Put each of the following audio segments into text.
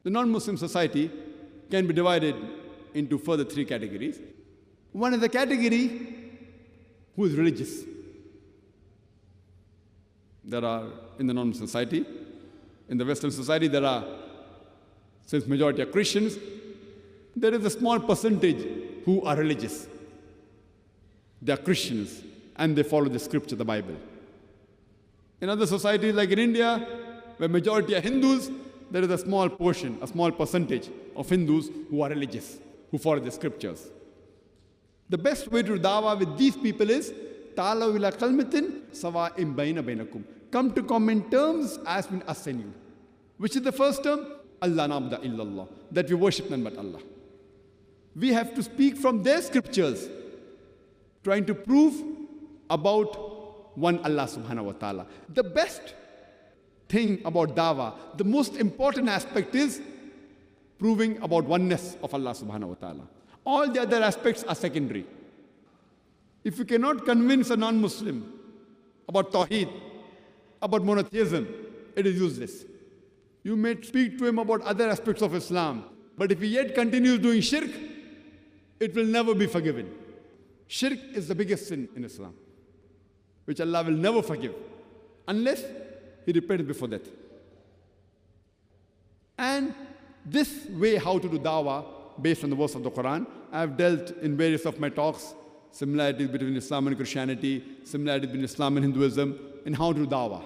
The non-Muslim society can be divided into further three categories. One is the category who is religious. There are, in the non-Muslim society, in the Western society, there are, since majority are Christians, there is a small percentage who are religious. They are Christians and they follow the scripture, the Bible. In other societies like in India, where majority are Hindus, there is a small portion, a small percentage of Hindus who are religious, who follow the scriptures. The best way to do dawah with these people is alaw ila Kalimatin, Sawa'in Baynakum. Come to common terms as between us and you. Which is the first term? Allah na'budu illallah. That we worship none but Allah. We have to speak from their scriptures, trying to prove about one Allah subhanahu wa ta'ala. The best thing about dawah, the most important aspect is proving about oneness of Allah subhanahu wa ta'ala. All the other aspects are secondary. If you cannot convince a non-Muslim about Tawheed, about monotheism, it is useless. You may speak to him about other aspects of Islam, but if he yet continues doing shirk, it will never be forgiven. Shirk is the biggest sin in Islam, which Allah will never forgive unless he repents before death. And this way how to do dawah, based on the verse of the Qur'an, I have dealt in various of my talks, similarities between Islam and Christianity, similarities between Islam and Hinduism, and how to do dawah.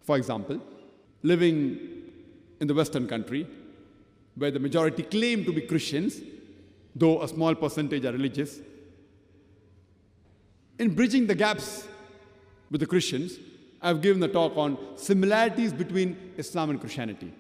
For example, living in the Western country, where the majority claim to be Christians, though a small percentage are religious, in bridging the gaps with the Christians, I have given a talk on similarities between Islam and Christianity.